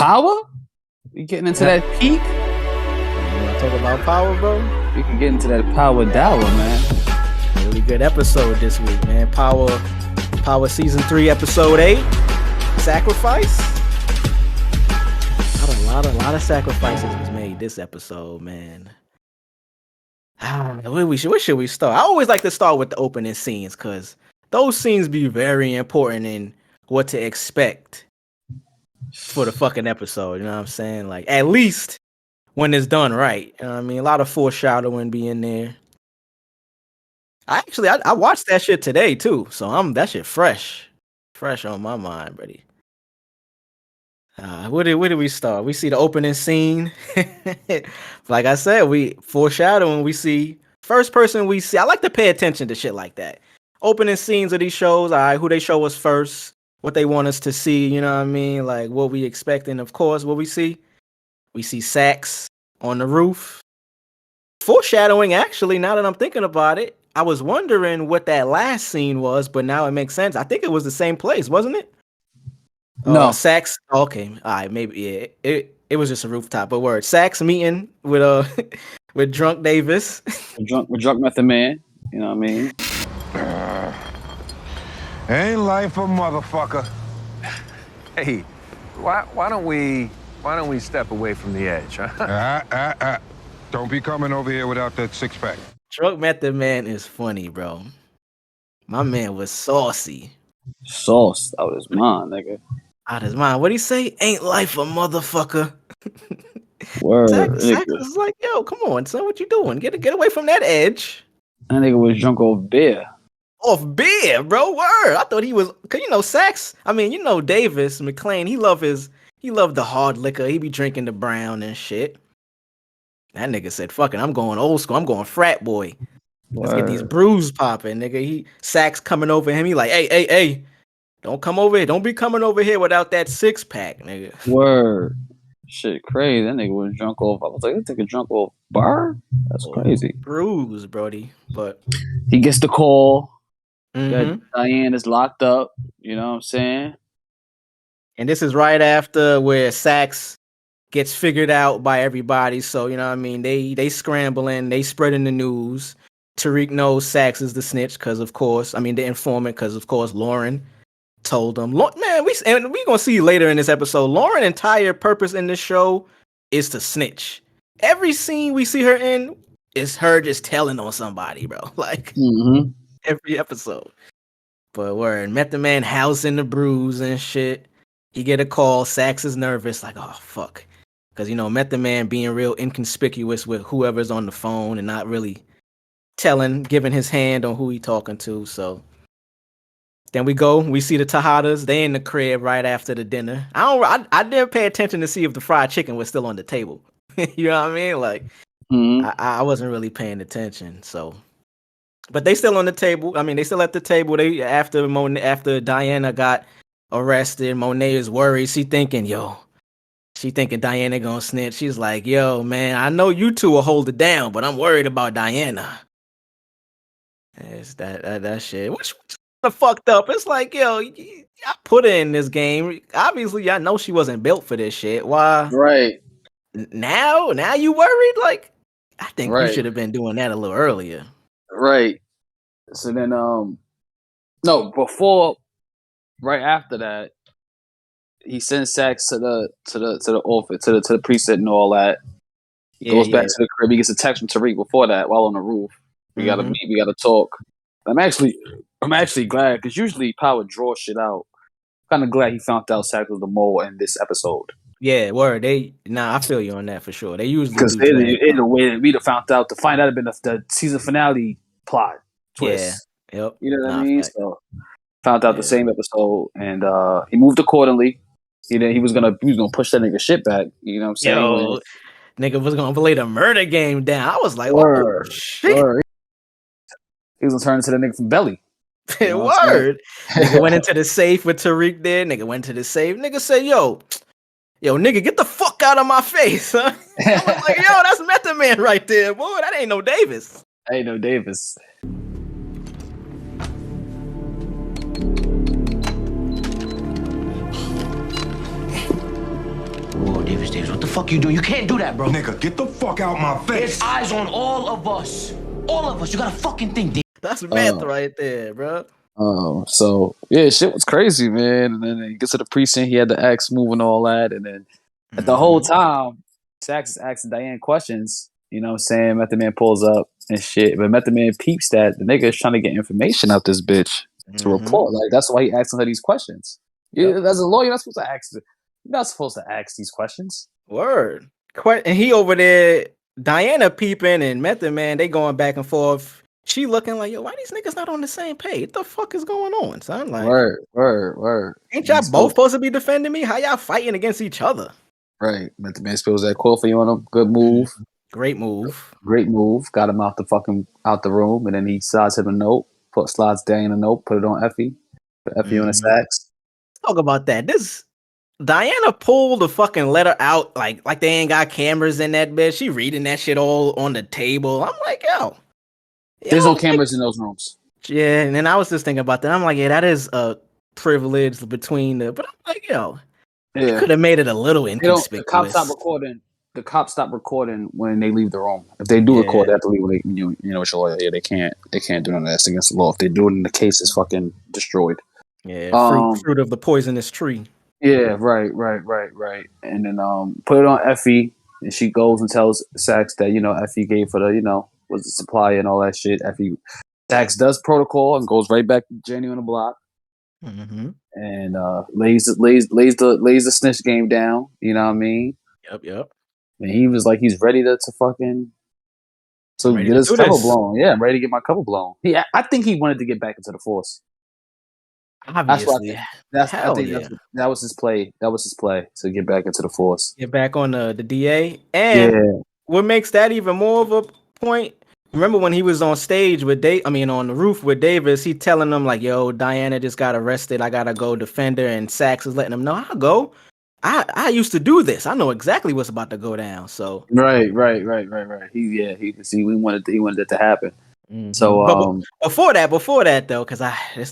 power? We getting into that peak? You want to talk about power, bro? We can get into that power dower, man. Really good episode this week, man. Power season 3, episode 8. Sacrifice. A lot of sacrifices was made this episode, man. Where should we start? I always like to start with the opening scenes because those scenes be very important in what to expect for the fucking episode. You know what I'm saying? Like, at least when it's done right. You know what I mean? A lot of foreshadowing be in there. I watched that shit today too, so that shit fresh on my mind, buddy. Where did we start? We see the opening scene. Like I said, we foreshadowing. We see first person. We see. I like to pay attention to shit like that. Opening scenes of these shows. All right, who they show us first, what they want us to see. You know what I mean? Like what we expect, and of course, what we see. We see Saxe on the roof. Foreshadowing. Actually, now that I'm thinking about it, I was wondering what that last scene was, but now it makes sense. I think it was the same place, wasn't it? No. Saxe. Okay, all right, maybe yeah. It was just a rooftop, but word. Saxe meeting with with drunk Davis. With drunk Method Man. You know what I mean? Ain't life a motherfucker? Hey, why don't we step away from the edge, huh? Don't be coming over here without that 6-pack. Drunk Method Man is funny, bro. My man was saucy. Sauce out his mind, nigga. Out his mind. What'd he say? Ain't life a motherfucker? Word. Saxe is like, yo, come on, son, what you doing? Get away from that edge. That nigga was drunk off beer. Off beer, bro. Word. I thought he was, cause Saxe. I mean, Davis MacLean. He loved the hard liquor. He be drinking the brown and shit. That nigga said, "Fucking, I'm going old school. I'm going frat boy. Let's get these brews popping, nigga." Saxe coming over him. He like, hey, don't come over here. Don't be coming over here without that 6-pack, nigga. Word. Shit, crazy. That nigga was drunk off. I was like, that nigga drunk off bar? That's crazy. Brews, brody. But he gets the call. Mm-hmm. That Diane is locked up. You know what I'm saying? And this is right after where Saxe gets figured out by everybody. So, you know what I mean? They scrambling. They spreading the news. Tariq knows Saxe is the snitch because, of course, the informant because, of course, Lauren told him. Man, we gonna see later in this episode, Lauren's entire purpose in this show is to snitch. Every scene we see her in is her just telling on somebody, bro. Like every episode. But word, Method Man housing the brews and shit. He get a call. Saxe is nervous, like, oh fuck, because Method Man being real inconspicuous with whoever's on the phone and not really giving his hand on who he talking to. So then we see the Tejadas. They in the crib right after the dinner. I didn't pay attention to see if the fried chicken was still on the table. You know what I mean? Like, I wasn't really paying attention. So, but they still on the table. They still at the table. They after Diana got arrested, Monet is worried. She thinking Diana gonna snitch. She's like, yo, man, I know you two will hold it down, but I'm worried about Diana. It's that shit. Which fucked up. It's like, yo, I put her in this game. Obviously, I know she wasn't built for this shit. Why? Right. Now you worried? Like, I think you should have been doing that a little earlier. Right. So then, right after that, he sends Saxe to the office, to the precinct and all that. He goes back to the crib. He gets a text from Tariq before that while on the roof. We gotta meet. We gotta talk. I'm actually glad because usually Power draws shit out. Kind of glad he found out Saxe was the mole in this episode. Yeah, word. I feel you on that for sure. They usually because in a way that we'd have found out to find out had been the season finale plot twist. Yeah, yep. You know what I mean? Fact. So found out the same episode, and he moved accordingly. He was gonna push that nigga shit back. You know what I'm saying? Yo, nigga was gonna play the murder game down. I was like, oh shit. Word. He was gonna turn into the nigga from Belly. You know word. Nigga went into the safe with Tariq there. Nigga went to the safe. Nigga said, yo, nigga, get the fuck out of my face, huh? I was like, yo, that's Method Man right there, boy. That ain't no Davis. Davis, what the fuck you doing? You can't do that, bro. Nigga, get the fuck out my face. There's eyes on all of us. All of us. You gotta fucking think, Davis. That's meth right there, bro. So yeah, shit was crazy, man. And then he gets to the precinct, he had the X move and all that, and then the whole time, Saxe is asking Diane questions. You know what I'm saying? Method Man pulls up and shit, but Method Man peeps that the nigga is trying to get information out this bitch to report. Like that's why he asking her these questions. Yeah, as a lawyer, you're not supposed to ask. You're not supposed to ask these questions. Word. And he over there, Diana peeping and Method Man, they going back and forth. She looking like, yo, why these niggas not on the same page? What the fuck is going on, son? Like, word. Ain't y'all both supposed to be defending me? How y'all fighting against each other? Right. Method Man spills that coffee on him. Good move. Great move. Got him out the room, and then he slides him a note. Slides Diana a note. Put it on Effie. Put Effie on the Saxe. Talk about that. This Diana pulled the fucking letter out like they ain't got cameras in that bitch. She reading that shit all on the table. I'm like, yo. There's no cameras in those rooms. Yeah, and then I was just thinking about that. I'm like, yeah, that is a privilege between the. But I'm like, yo, you could have made it a little inconspicuous. The cops stop recording when they leave the room. If they do record, they have to leave. When it's your lawyer. Yeah, they can't do none of that. It's against the law. If they do it, the case is fucking destroyed. Yeah, fruit of the poisonous tree. Yeah, right. And then put it on Effie, and she goes and tells Saxe that Effie gave her the was the supplier and all that shit. Effie Saxe does protocol and goes right back to Jenny on the block, and lays the snitch game down. You know what I mean? Yep. And he was like, he's ready to fucking get his cover blown. Yeah, I'm ready to get my cover blown. I think he wanted to get back into the force. Obviously, that was his play. That was his play to get back into the force. Get back on the DA. And what makes that even more of a point? Remember when he was on stage with on the roof with Davis, he telling them like, "Yo, Diana just got arrested. I gotta go defend her." And Saxe is letting him know, "I'll go. I used to do this. I know exactly what's about to go down." So right. We wanted it to happen. So but before that though, because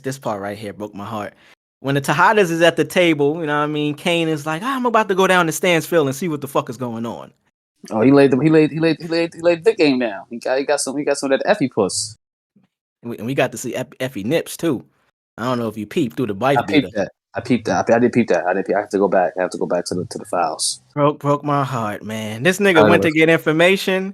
this part right here broke my heart. When the Tejadas is at the table, you know what I mean, Cane is like, I'm about to go down to Stansfield and see what the fuck is going on. Oh, he laid the game down. He got some of that Effie puss. And we got to see Effie nips too. I don't know if you peeped through the bike. I peeped that. I did peep that. I have to go back. To the files. Broke my heart, man. This nigga went to get information.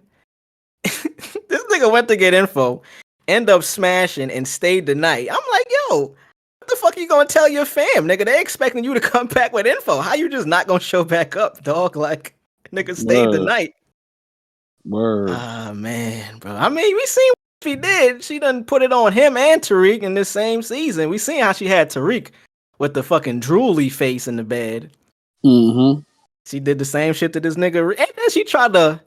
This nigga went to get info, end up smashing and stayed the night. I'm like, yo, what the fuck are you gonna tell your fam, nigga? They expecting you to come back with info. How you just not gonna show back up, dog? Like, nigga stayed the night. Word. Ah, man, bro. I mean, we seen what she did. She done put it on him and Tariq in this same season. We seen how she had Tariq with the fucking drooly face in the bed. She did the same shit to this nigga. And then she tried to...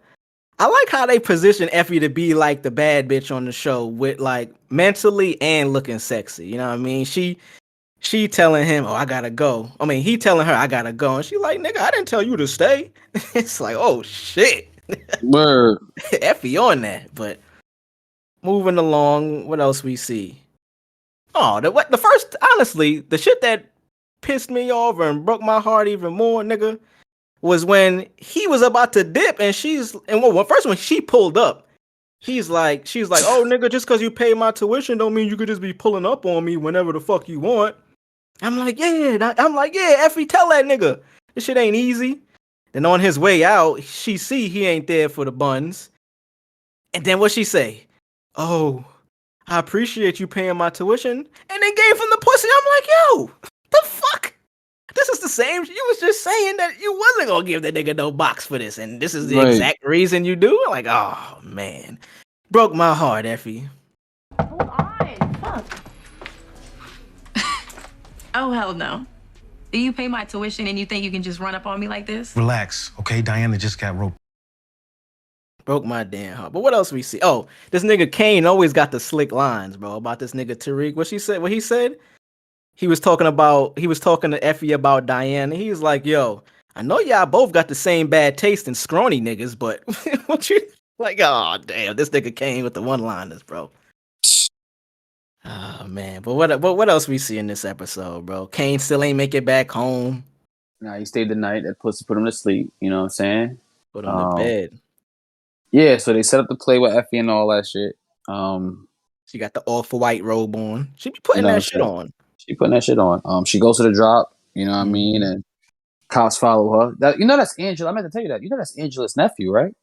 I like how they position Effie to be like the bad bitch on the show with like mentally and looking sexy. You know what I mean? She telling him, "Oh, I gotta go." I mean, he telling her, "I gotta go," and she like, "Nigga, I didn't tell you to stay." It's like, oh shit, word. Effie on that. But moving along, what else we see? Oh, the first, honestly, the shit that pissed me off and broke my heart even more, nigga, was when he was about to dip and first when she pulled up, she's like, "Oh, nigga, just because you pay my tuition don't mean you could just be pulling up on me whenever the fuck you want." I'm like, yeah, Effie, tell that nigga. This shit ain't easy. Then on his way out, she see he ain't there for the buns. And then what she say? "Oh, I appreciate you paying my tuition." And then gave him the pussy. I'm like, yo, the fuck? This is the same. You was just saying that you wasn't gonna give that nigga no box for this, and this is the exact reason you do. Like, oh man, broke my heart, Effie. Hold on, fuck. Oh hell no. Do you pay my tuition and you think you can just run up on me like this? Relax, okay? Diana just got roped. Broke my damn heart. But what else we see? Oh, this nigga Cane always got the slick lines, bro, about this nigga Tariq. What he said? He was talking to Effie about Diana. He was like, "Yo, I know y'all both got the same bad taste in scrawny niggas, but what you like? Oh damn, this nigga came with the one-liners, bro." Oh man, but what else we see in this episode, bro? Cane still ain't make it back home. Nah, he stayed the night. That pussy put him to sleep. You know what I'm saying? Put him to bed. Yeah, so they set up the play with Effie and all that shit. She got the off-white robe on. She be putting that shit on. She putting that shit on. She goes to the drop. You know what I mean? And cops follow her. That's Angela. I meant to tell you that. That's Angela's nephew, right?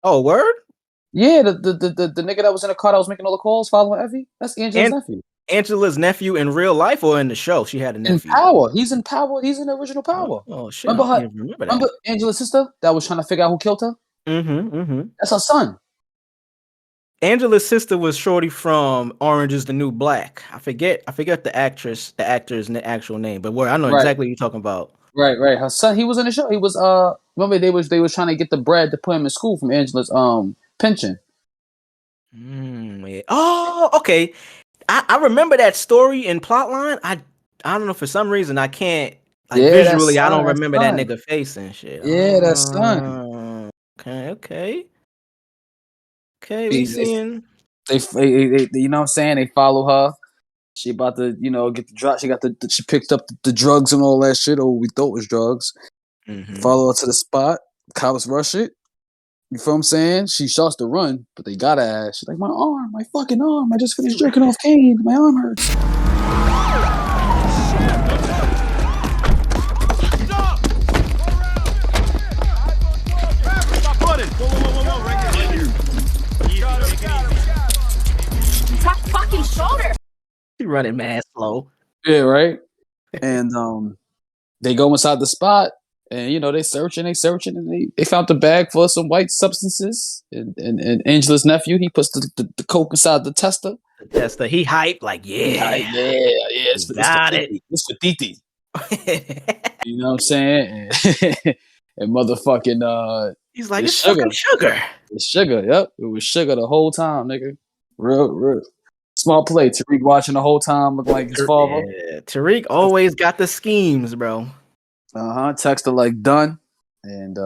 Oh, word? Yeah, the nigga that was in the car that was making all the calls following Effie. That's Angela's nephew. Angela's nephew in real life or in the show? She had a nephew. In Power. He's in Power. He's in the original Power. Oh shit! Remember Angela's sister that was trying to figure out who killed her? That's her son. Angela's sister was Shorty from Orange Is the New Black. I forget the actor's actual name, but I know exactly what you're talking about. Right. Her son, he was in the show. He was remember they was trying to get the bread to put him in school from Angela's pension. Yeah. Oh, okay. I remember that story and plotline. I don't know, for some reason I can't visually. I don't remember that nigga face and shit. Yeah, that's son. Okay. We seeing they you know what I'm saying? They follow her. She about to, get the drop. She picked up the drugs and all that shit, or we thought was drugs. Follow her to the spot. Cops rush it. You feel what I'm saying? She starts to run, but they got her ass. She's like, my arm, my fucking arm. I just finished jerking off Cane. My arm hurts. My fucking shoulder. She running mad slow. Yeah, right. And they go inside the spot, and they searching, and they found the bag for some white substances. And Angela's nephew, he puts the coke inside the tester. He hyped like, yeah. It's for Titi. You know what I'm saying? And motherfucking he's like, it's fucking sugar. It's sugar. Yep, it was sugar the whole time, nigga. Real. Small play. Tariq watching the whole time, looking like his father. Yeah, Tariq always got the schemes, bro. Text her like done, and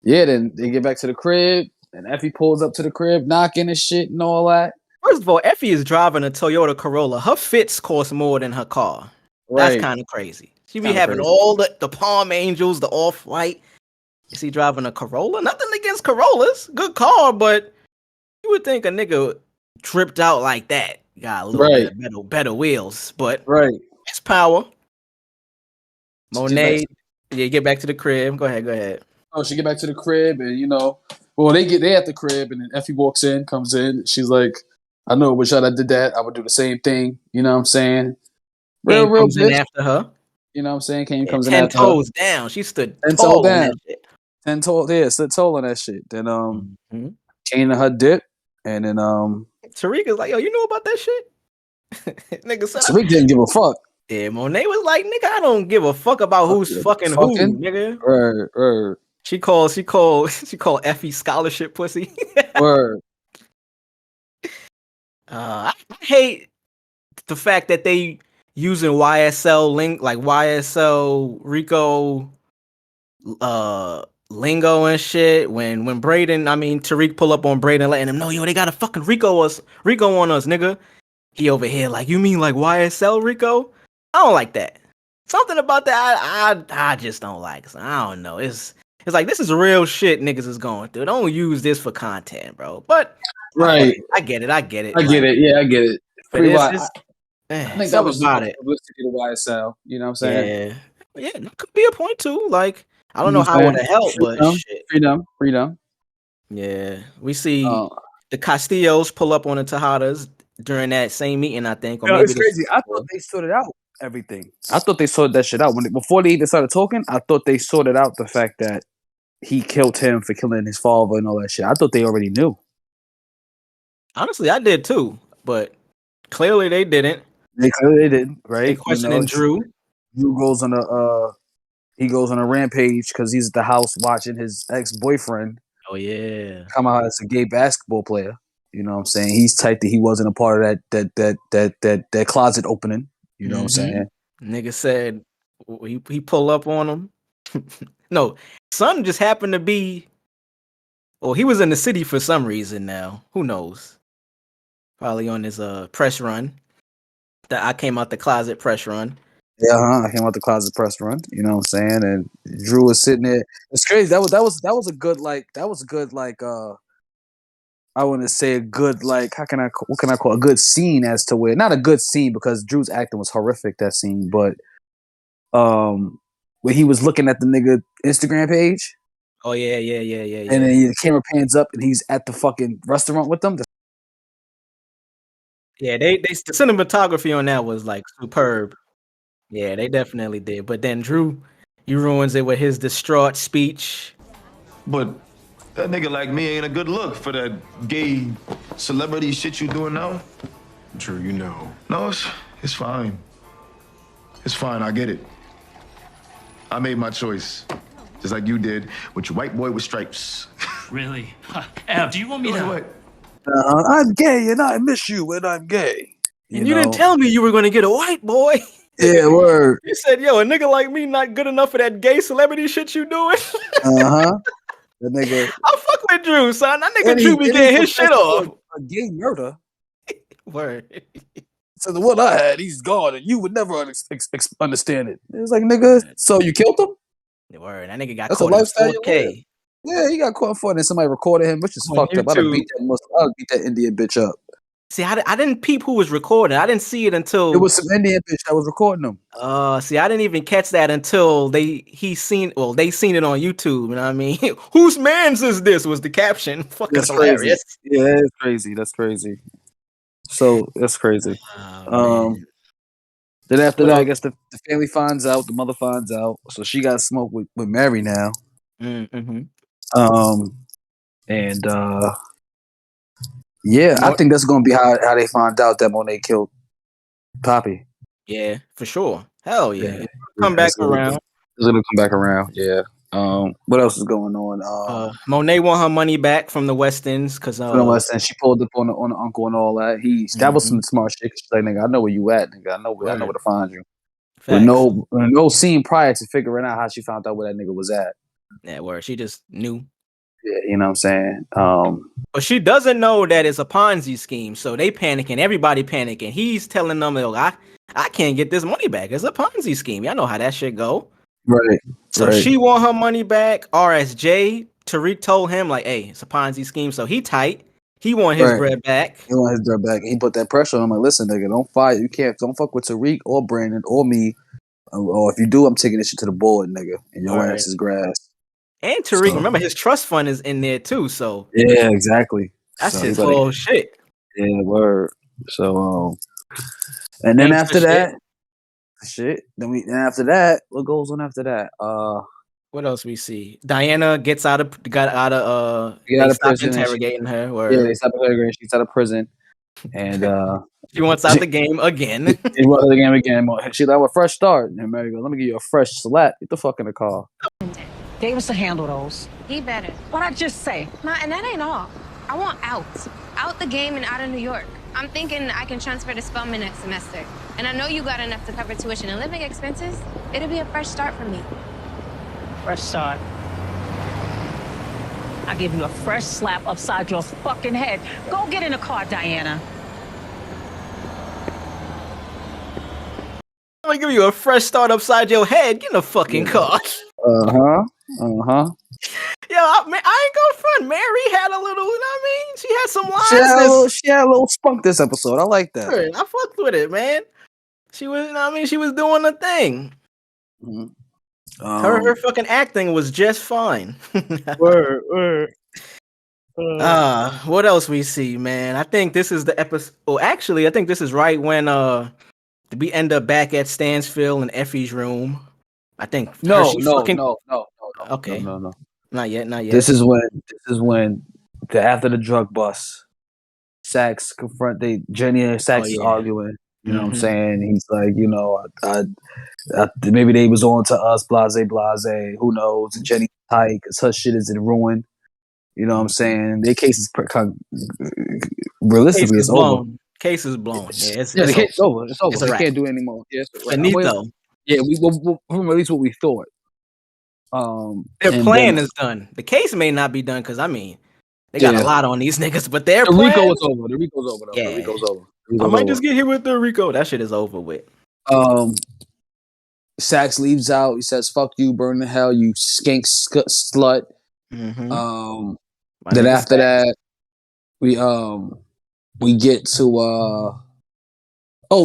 then they get back to the crib, and Effie pulls up to the crib, knocking and shit and all that. First of all, Effie is driving a Toyota Corolla. Her fits cost more than her car. Right. That's kind of crazy. She be having all the Palm Angels, the Off-White. Is he driving a Corolla? Nothing against Corollas. Good car, but you would think a nigga tripped out like that. Got a little bit better wheels, but it's power. Monet, get back to the crib. Go ahead. Oh, she get back to the crib, and they at the crib, and then Effie comes in. She's like, I know, wish I did that. I would do the same thing. You know what I'm saying? Real comes in after her. You know what I'm saying? Cane comes in after 10 toes down. She stood 10 tall down. on that shit. 10 tall, stood tall on that shit. Then Cane and her dip, and then Tariq is like, yo, you know about that shit? Nigga said Tariq didn't give a fuck. Yeah, Monet was like, nigga, I don't give a fuck about who's fucking who, nigga. Right. She called Effie scholarship pussy. Word. I hate the fact that they using YSL YSL RICO lingo and shit. When Tariq pull up on Brayden, letting him know, yo, they got a fucking RICO on us, nigga. He over here like, you mean like YSL RICO? I don't like that. Something about that I just don't like. So I don't know. It's like, this is real shit niggas is going through. Don't use this for content, bro. But right, I get it. I get it. Yeah, I get it. I think that was about it. Publicity to YSL. You know what I'm saying? Yeah, that could be a point too. Like, I don't know how it would have helped, but shit. Freedom. Yeah, we see the Castillos pull up on the Tejadas during that same meeting, I think. Or maybe it's crazy. I thought they sorted out everything. I thought they sorted that shit out before they even started talking. I thought they sorted out the fact that he killed him for killing his father and all that shit. I thought they already knew. Honestly, I did too, but clearly they didn't. They didn't, right? They questioning Drew. Drew goes on a rampage because he's at the house watching his ex-boyfriend. Oh yeah, come out as a gay basketball player. You know what I'm saying? He's tight that he wasn't a part of that closet opening. You know what I'm saying? Nigga said he pull up on him. No, son just happened to be. Well, he was in the city for some reason. Now, who knows? Probably on his press run. That I came out the closet press run. Yeah, I came out the closet press run. You know what I'm saying? And Drew was sitting there. It's crazy. That was a good I want to say a good what can I call a good scene as to where not a good scene because Drew's acting was horrific that scene, but when he was looking at the nigga Instagram page. Oh yeah. And then the camera pans up and he's at the fucking restaurant with them. Yeah, the cinematography on that was like superb. Yeah, they definitely did. But then Drew, he ruins it with his distraught speech. But that nigga like me ain't a good look for that gay celebrity shit you doing now. Drew, you know. No, it's fine. It's fine, I get it. I made my choice. Just like you did with your white boy with stripes. Really? Ev, do you want me to... What? I'm gay and I miss you when I'm gay. You didn't tell me you were going to get a white boy. Yeah, word. You said, yo, a nigga like me not good enough for that gay celebrity shit you doing. The nigga. I fuck with Drew, son. That nigga Drew be getting his shit off. A gay murder. Word. So the one I had, he's gone, and you would never understand it. It was like, nigga, so you killed him? Word. That nigga got That's caught a lifestyle. in 4K. Yeah, he got caught for it, and somebody recorded him, which is fucked up. I'd beat that Indian bitch up. See, I didn't peep who was recording. I didn't see it until it was some Indian bitch that was recording them. See, I didn't even catch that until they seen it on YouTube. You know what I mean? Whose man's is this? Was the caption? Fucking hilarious. Yeah, it's crazy. That's crazy. So that's crazy. Then after that, I guess the family finds out, the mother finds out, so she got smoked with Mary now. Mm-hmm. Yeah, I think that's gonna be how they find out that Monet killed Poppy. Yeah, for sure. Hell yeah. Come back around. It's gonna come back around. Yeah. What else is going on? Monet want her money back from the Westons because she pulled up on the uncle and all that. That was some smart shit. She's like, nigga, I know where you at, nigga. I know where to find you. With no scene prior to figuring out how she found out where that nigga was at. Yeah, where she just knew. Yeah, you know what I'm saying? But she doesn't know that it's a Ponzi scheme, so they panicking, everybody panicking. He's telling them, I can't get this money back. It's a Ponzi scheme. Y'all know how that shit go. Right. So she want her money back. RSJ, Tariq told him, like, hey, it's a Ponzi scheme, so he tight. He want his bread back. He want his bread back. He put that pressure on him, like, listen, nigga, don't fuck with Tariq or Brayden or me. Or if you do, I'm taking this shit to the board, nigga. And your ass is grass. And Tariq, remember his trust fund is in there too, so yeah, exactly. That's his whole shit. Yeah, word. So, and then after that, Then after that, what goes on after that? What else we see? Diana got out of prison, interrogating her. Yeah, they stopped interrogating. She's out of prison, and she wants out the game again. She wants out the game again. She's like, "Well, fresh start." And Mary goes, "Let me give you a fresh slap. Get the fuck in the car." Davis to handle those. He better. What'd I just say? Ma, and that ain't all. I want out the game and out of New York. I'm thinking I can transfer to Spelman next semester. And I know you got enough to cover tuition and living expenses. It'll be a fresh start for me. Fresh start. I'll give you a fresh slap upside your fucking head. Go get in the car, Diana. I'm gonna give you a fresh start upside your head. Get in the fucking car. Yo, I ain't gonna front. Mary had a little, you know what I mean? She had some lines. She had a little spunk this episode. I like that. I fucked with it, man. She was, you know what I mean? She was doing the thing. Mm-hmm. Her fucking acting was just fine. Word. What else we see, man? I think this is the episode. Oh, actually, I think this is right when we end up back at Stansfield in Effie's room. I think no. Okay. No. Not yet. This is when after the drug bust, Saxe confront Jenny and Saxe is arguing. You know what I'm saying? He's like, you know, I maybe they was on to us, blase. Who knows? Jenny tight because her shit is in ruin. You know what I'm saying? Their case is realistically it's over. Case is blown. Yeah, the case is over. It's over. They can't do it anymore. Yeah, finito. Yeah, we at least what we thought. Their plan is done. The case may not be done because I mean they got a lot on these niggas, but their plan... RICO is over. The RICO's over. Though. Yeah. The RICO's over. I might just get hit with the RICO. That shit is over with. Saxe leaves out. He says, "Fuck you, burn the hell, you skank slut." Mm-hmm. Then after that, we get to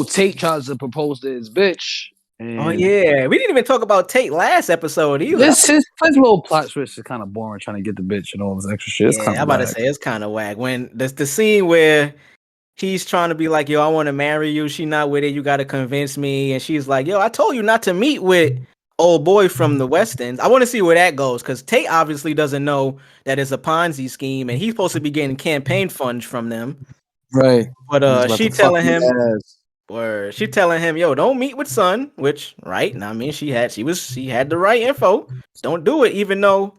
Tate tries to propose to his bitch. Oh yeah, we didn't even talk about Tate last episode either. His little plot twist is kind of boring, trying to get the bitch and all this extra shit. It's I'm about to say it's kind of whack. When the scene where he's trying to be like, "Yo, I want to marry you," she not with it. You got to convince me, and she's like, "Yo, I told you not to meet with old boy from the Westons." I want to see where that goes because Tate obviously doesn't know that it's a Ponzi scheme, and he's supposed to be getting campaign funds from them. Right. But she telling him. Or she telling him, "Yo, don't meet with son," which, right? I mean, she had the right info. Don't do it, even though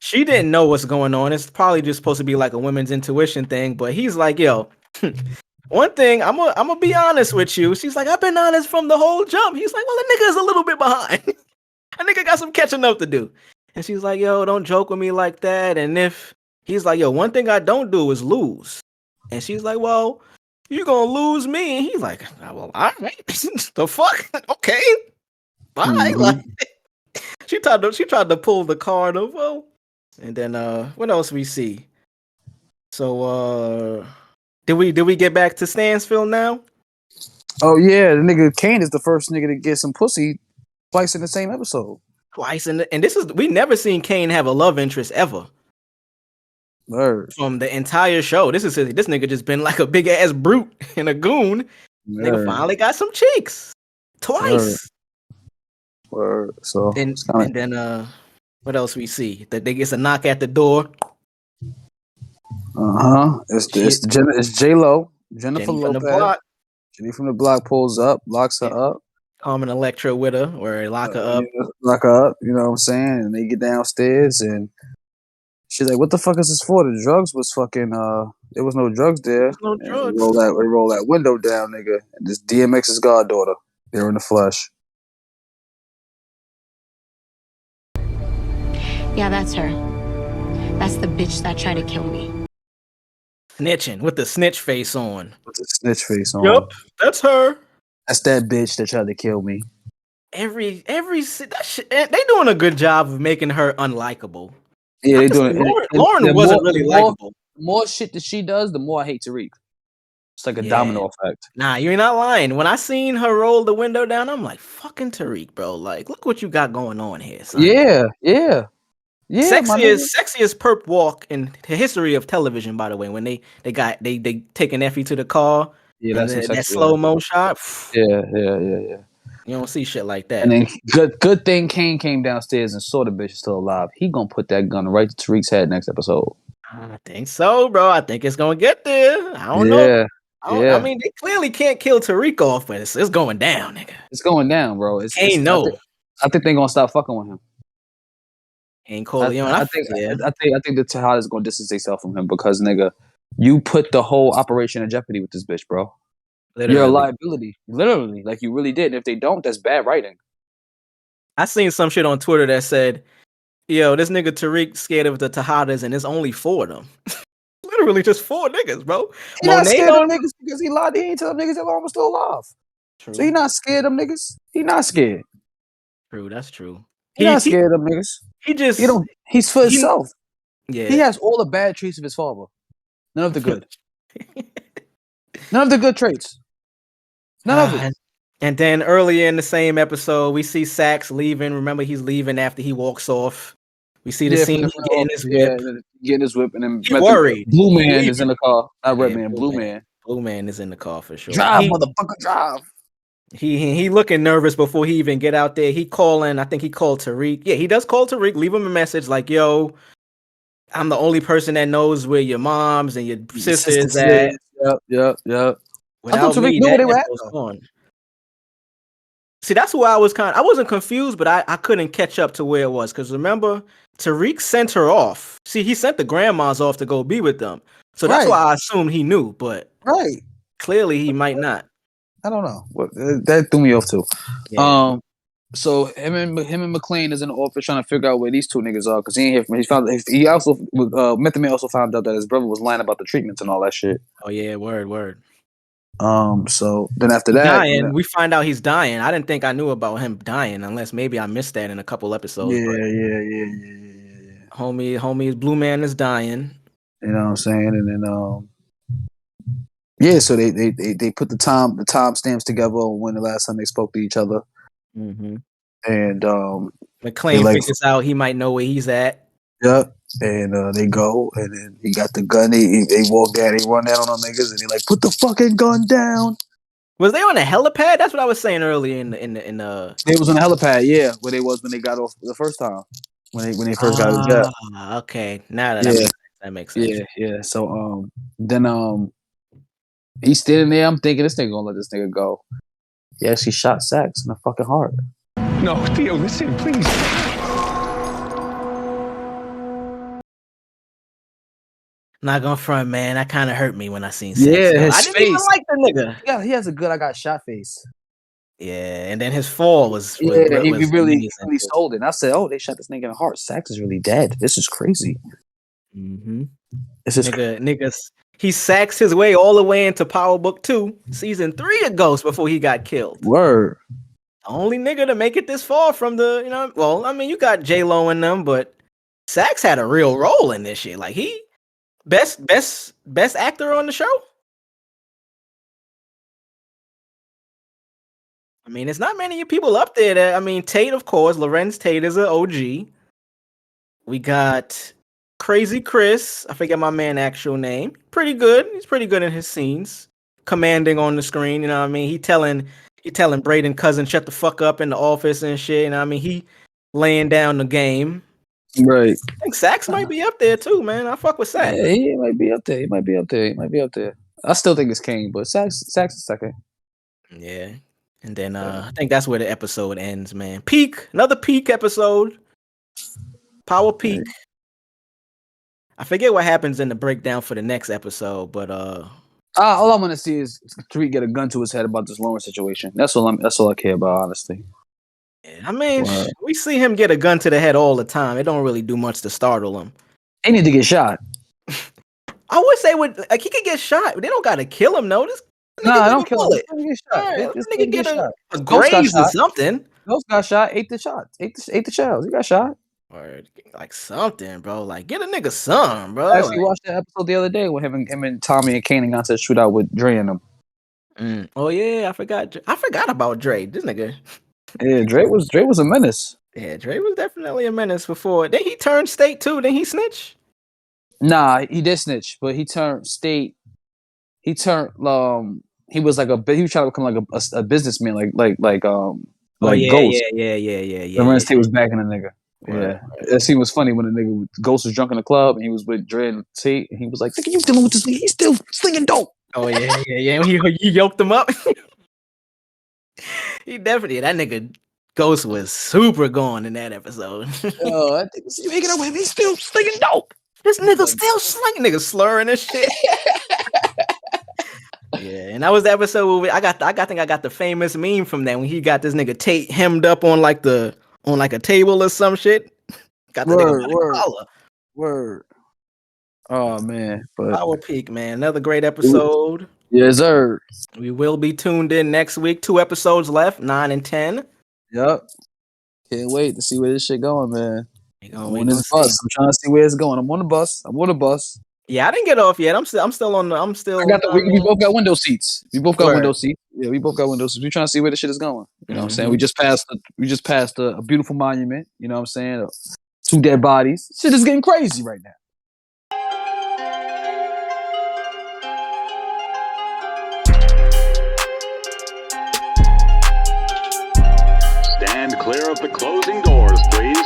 she didn't know what's going on. It's probably just supposed to be like a women's intuition thing. But he's like, "Yo, one thing, I'm gonna be honest with you." She's like, "I've been honest from the whole jump." He's like, "Well, the nigga is a little bit behind. A nigga got some catching up to do." And she's like, "Yo, don't joke with me like that." And if he's like, "Yo, one thing I don't do is lose," and she's like, "Well, you gonna lose me?" And he's like, "Well, all right." The fuck? Okay. Bye. Mm-hmm. Like, she tried to pull the card of, well. And then what else we see? So did we get back to Stansfield now? Oh yeah, the nigga Cane is the first nigga to get some pussy twice in the same episode. Twice and this is we never seen Cane have a love interest ever. Word. From the entire show. This nigga just been like a big ass brute and a goon. Nigga finally got some cheeks. Twice. Word. So and then what else we see? That they gets a knock at the door. It's J-Lo. Jennifer Lopez. Jenny from the block pulls up, locks her up. Carmen Electra with her, or lock her up. Lock her up, you know what I'm saying? And they get downstairs and she's like, "What the fuck is this for?" The drugs was fucking there was no drugs there. No drugs. We roll that window down, nigga. And this DMX's goddaughter. They're in the flesh. Yeah, that's her. That's the bitch that tried to kill me. Snitching with the snitch face on. Yup, that's her. That's that bitch that tried to kill me. That shit, they doing a good job of making her unlikable. Yeah, they doing it. Lauren wasn't really likable. The more shit that she does, the more I hate Tariq. It's like a domino effect. Nah, you're not lying. When I seen her roll the window down, I'm like, fucking Tariq, bro. Like, look what you got going on here, son. Yeah. Sexiest perp walk in the history of television, by the way. When they taking Effie to the car. Yeah, that's that slow mo shot. Yeah. You don't see shit like that. And then good thing Cane came downstairs and saw the bitch still alive. He gonna put that gun right to Tariq's head next episode. I think so, bro. I think it's gonna get there. I don't know. I mean, they clearly can't kill Tariq off, but it's going down, nigga. It's going down, bro. I think they're gonna stop fucking with him. Ain't Corleone. I think the Tejadas is gonna distance themselves from him because, nigga, you put the whole operation in jeopardy with this bitch, bro. Literally. You're a liability. Literally. Like, you really did. And if they don't, that's bad writing. I seen some shit on Twitter that said, "Yo, this nigga Tariq scared of the Tejadas and there's only 4 of them." Literally just 4 niggas, bro. He not scared of them niggas because he lied. He ain't tell them niggas that Lauren was still alive. True. So he not scared of them niggas. He not scared. True, that's true. He not scared of them niggas. He's for himself. Yeah. He has all the bad traits of his father. None of the good. None of the good traits. None of it. And then earlier in the same episode, we see Saxe leaving. Remember, he's leaving after he walks off. We see the scene he getting his whip. Getting his whip, and then worried. Blue Man is in the car. Not Red Man, Blue Man. Blue Man is in the car for sure. Drive, motherfucker, drive. He looking nervous before he even get out there. He calling. I think he called Tariq. Yeah, he does call Tariq. Leave him a message like, "Yo, I'm the only person that knows where your moms and your sister is at." Yep. I thought Tariq knew where they were at. See, that's why I wasn't confused, but I couldn't catch up to where it was. Because remember, Tariq sent her off. See, he sent the grandmas off to go be with them. So that's why I assumed he knew, but clearly he might not. I don't know. That threw me off too. Yeah. So him and MacLean is in the office trying to figure out where these 2 niggas are because he ain't hear from. He also Method Man also found out that his brother was lying about the treatments and all that shit. Oh yeah, word. So then after that, dying. We find out he's dying. I didn't think I knew about him dying, unless maybe I missed that in a couple episodes. Yeah. Homie's Blue Man is dying. You know what I'm saying? And then so they put the time stamps together when the last time they spoke to each other. Mm-hmm. And MacLean figures out he might know where he's at. Yep. And they go, and then he got the gun. They walk down, they run down on them niggas, and they like, put the fucking gun down. Was they on a helipad? That's what I was saying earlier in the. They was on a helipad, yeah, where they was when they got off the first time when they first got out of jail. Okay, now that makes sense. Yeah. So then he's standing there. I'm thinking this nigga gonna let this nigga go. He actually shot Saxe in the fucking heart. No, Theo, listen, please. Not gonna front, man. That kind of hurt me when I seen Saxe. Yeah, his I didn't face. even like the nigga. Yeah, he has a good I got shot face. Yeah, and then his fall was he really sold it. And I said, oh, they shot this nigga in the heart. Saxe is really dead. This is crazy. Mm-hmm. This is niggas. He saxed his way all the way into Power Book 2, Season 3 of Ghost before he got killed. Word. The only nigga to make it this far from the, well, I mean, you got J-Lo in them, but Saxe had a real role in this shit. Like, he best actor on the show. I mean, it's not many people up there that, I mean, Tate, of course, Lorenz Tate is an OG. We got Crazy Chris. I forget my man's actual name. Pretty good. He's pretty good in his scenes. Commanding on the screen, you know what I mean? He telling Brayden cousin shut the fuck up in the office and shit, you know what I mean? He laying down the game. Right. I think Saxe might be up there too, man. I fuck with Saxe. Yeah, he might be up there. He might be up there. I still think it's Cane, but Saxe is second. Yeah. And then I think that's where the episode ends, man. Another peak episode. Power peak. I forget what happens in the breakdown for the next episode, but all I'm gonna see is Tariq get a gun to his head about this Lauren situation. That's all I care about, honestly. Yeah, I mean, we see him get a gun to the head all the time. It don't really do much to startle him. They need to get shot. I would say he could get shot. They don't gotta kill him, no. I don't kill him. This nigga get a graze or something. Ghost got shot. Ate the shots. Ate the shells. He got shot. Or like something, bro. Like get a nigga some, bro. I actually watched that episode the other day with him and Tommy and Cane got to shoot out with Dre and them. Oh yeah, I forgot about Dre. This nigga. Yeah, Dre was a menace. Yeah, Dre was definitely a menace before. Then he turned state too. Then he snitch. Nah, he did snitch, but he turned state. He turned he was like he was trying to become like a businessman, like Ghost. Yeah. Lorenz Tate was backing the nigga. Right, yeah, right. That scene was funny when the nigga Ghost was drunk in the club and he was with Dre and Tate and he was like, "Nigga, you dealing with this nigga? He's still slinging dope." Oh yeah. He yoked him up. He definitely that nigga Ghost was super gone in that episode. Oh, I think you hanging out with him. He's still slinging dope. This nigga still slinging, nigga slurring and shit. Yeah, and that was the episode where I think I got the famous meme from that when he got this nigga Tate hemmed up on like a table or some shit. Got the nigga by the collar. Word. Oh man, but Power Peak, man. Another great episode. Yes, sir. We will be tuned in next week. 2 episodes left, 9 and 10. Yep. Can't wait to see where this shit going, man. I'm on this see. bus. I'm trying to see where it's going. I'm on the bus. Yeah, I didn't get off yet. I'm still. We both got window seats. Yeah, we both got window seats. We're trying to see where the shit is going. You know what I'm saying? We just passed a beautiful monument. You know what I'm saying? 2 dead bodies. Shit is getting crazy right now. Stand clear of the closing doors, please.